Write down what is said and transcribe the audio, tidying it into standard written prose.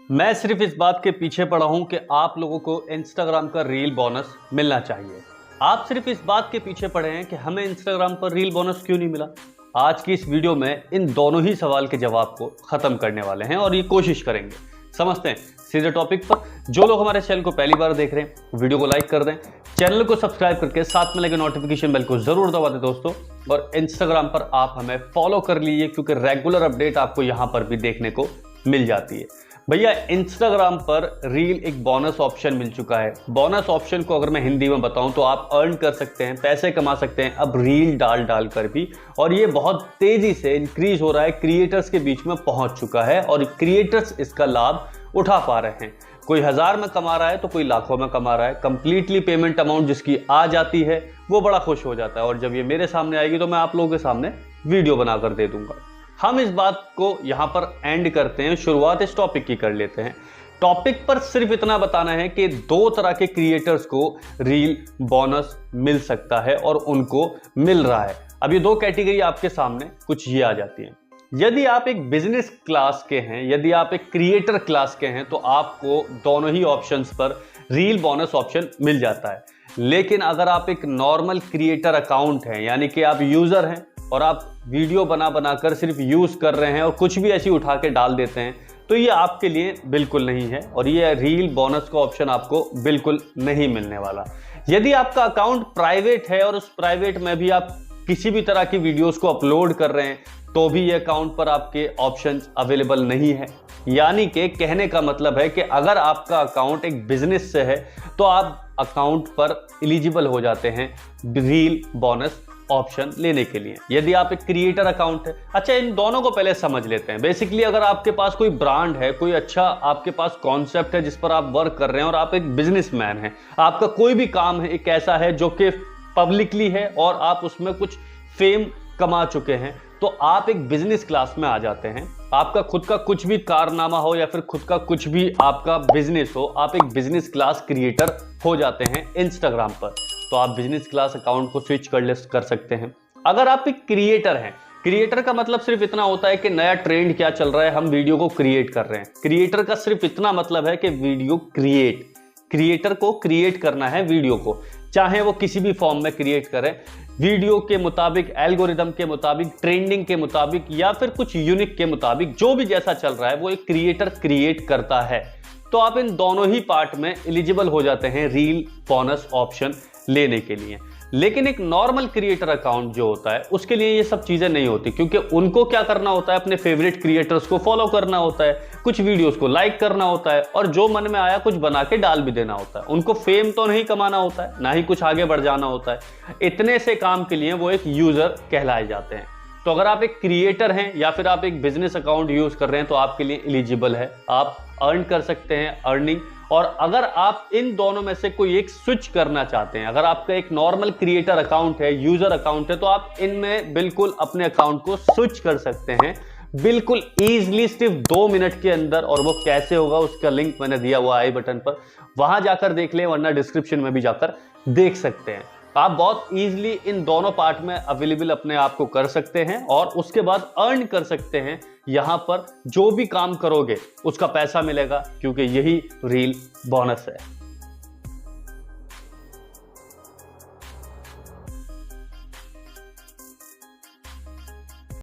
मैं सिर्फ इस बात के पीछे पड़ा हूं कि आप लोगों को इंस्टाग्राम का रील बोनस मिलना चाहिए। आप सिर्फ इस बात के पीछे पड़े हैं कि हमें इंस्टाग्राम पर रील बोनस क्यों नहीं मिला। आज की इस वीडियो में इन दोनों ही सवाल के जवाब को खत्म करने वाले हैं और ये कोशिश करेंगे। समझते हैं सीधे टॉपिक पर। जो लोग हमारे चैनल को पहली बार देख रहे हैं वीडियो को लाइक कर दें, चैनल को सब्सक्राइब करके साथ में लगे नोटिफिकेशन बेल को जरूर दबा दें दोस्तों। और इंस्टाग्राम पर आप हमें फॉलो कर लीजिए क्योंकि रेगुलर अपडेट आपको यहां पर भी देखने को मिल जाती है। भैया इंस्टाग्राम पर रील एक बोनस ऑप्शन मिल चुका है। बोनस ऑप्शन को अगर मैं हिंदी में बताऊं तो आप अर्न कर सकते हैं, पैसे कमा सकते हैं अब रील डाल कर भी। और ये बहुत तेजी से इंक्रीज हो रहा है, क्रिएटर्स के बीच में पहुंच चुका है और क्रिएटर्स इसका लाभ उठा पा रहे हैं। कोई 1000 में कमा रहा है तो कोई लाखों में कमा रहा है। कंप्लीटली पेमेंट अमाउंट जिसकी आ जाती है वो बड़ा खुश हो जाता है और जब ये मेरे सामने आएगी तो मैं आप लोगों के सामने वीडियो बनाकर दे दूंगा। हम इस बात को यहां पर एंड करते हैं, शुरुआत इस टॉपिक की कर लेते हैं। टॉपिक पर सिर्फ इतना बताना है कि दो तरह के क्रिएटर्स को रील बोनस मिल सकता है और उनको मिल रहा है। अब ये दो कैटेगरी आपके सामने कुछ ये आ जाती है। यदि आप एक बिजनेस क्लास के हैं, यदि आप एक क्रिएटर क्लास के हैं तो आपको दोनों ही ऑप्शंस पर रील बोनस ऑप्शन मिल जाता है। लेकिन अगर आप एक नॉर्मल क्रिएटर अकाउंट हैं, यानी कि आप यूजर हैं और आप वीडियो बनाकर सिर्फ यूज कर रहे हैं और कुछ भी ऐसी उठा के डाल देते हैं, तो ये आपके लिए बिल्कुल नहीं है और ये रील बोनस का ऑप्शन आपको बिल्कुल नहीं मिलने वाला। यदि आपका अकाउंट प्राइवेट है और उस प्राइवेट में भी आप किसी भी तरह की वीडियोस को अपलोड कर रहे हैं तो भी ये अकाउंट पर आपके ऑप्शंस अवेलेबल नहीं है। यानी कि कहने का मतलब है कि अगर आपका अकाउंट एक बिजनेस से है तो आप अकाउंट पर एलिजिबल हो जाते हैं रील बोनस ऑप्शन लेने के लिए। यदि आप एक क्रिएटर अकाउंट है, अच्छा इन दोनों को पहले समझ लेते हैं। बेसिकली अगर आपके पास कोई ब्रांड है, कोई अच्छा आपके पास कॉन्सेप्ट है जिस पर आप वर्क कर रहे हैं और आप एक बिजनेसमैन हैं, आपका कोई भी काम है एक ऐसा है जो कि पब्लिकली है और आप उसमें कुछ फेम कमा चुके हैं, तो आप एक बिजनेस क्लास में आ जाते हैं। आपका खुद का कुछ भी कारनामा हो या फिर खुद का कुछ भी आपका बिजनेस हो, आप एक बिजनेस क्लास क्रिएटर हो जाते हैं इंस्टाग्राम पर। तो आप बिजनेस क्लास अकाउंट को स्विच कर सकते हैं। अगर आप एक क्रिएटर हैं, क्रिएटर का मतलब सिर्फ इतना होता है कि नया ट्रेंड क्या चल रहा है, हम वीडियो को क्रिएट कर रहे हैं। क्रिएटर का सिर्फ इतना मतलब है कि वीडियो क्रिएटर को क्रिएट करना है वीडियो को, चाहे वो किसी भी फॉर्म में क्रिएट करें, वीडियो के मुताबिक, एल्गोरिदम के मुताबिक, ट्रेंडिंग के मुताबिक या फिर कुछ यूनिक के मुताबिक, जो भी जैसा चल रहा है वो एक क्रिएटर क्रिएट करता है। तो आप इन दोनों ही पार्ट में एलिजिबल हो जाते हैं रील बोनस ऑप्शन लेने के लिए। लेकिन एक नॉर्मल क्रिएटर अकाउंट जो होता है उसके लिए ये सब चीजें नहीं होती, क्योंकि उनको क्या करना होता है, अपने फेवरेट क्रिएटर्स को फॉलो करना होता है, कुछ वीडियोस को लाइक करना होता है और जो मन में आया कुछ बना के डाल भी देना होता है। उनको फेम तो नहीं कमाना होता है, ना ही कुछ आगे बढ़ जाना होता है। इतने से काम के लिए वो एक यूजर कहलाए जाते हैं। तो अगर आप एक क्रिएटर हैं या फिर आप एक बिजनेस अकाउंट यूज कर रहे हैं तो आपके लिए एलिजिबल है, आप अर्न कर सकते हैं अर्निंग। और अगर आप इन दोनों में से कोई एक स्विच करना चाहते हैं, अगर आपका एक नॉर्मल क्रिएटर अकाउंट है, यूजर अकाउंट है, तो आप इनमें बिल्कुल अपने अकाउंट को स्विच कर सकते हैं बिल्कुल ईजिली, सिर्फ 2 मिनट के अंदर। और वो कैसे होगा उसका लिंक मैंने दिया हुआ आई बटन पर, वहां जाकर देख लें, वरना डिस्क्रिप्शन में भी जाकर देख सकते हैं। आप बहुत इजीली इन दोनों पार्ट में अवेलेबल अपने आप को कर सकते हैं और उसके बाद अर्न कर सकते हैं। यहां पर जो भी काम करोगे उसका पैसा मिलेगा, क्योंकि यही रील बोनस है।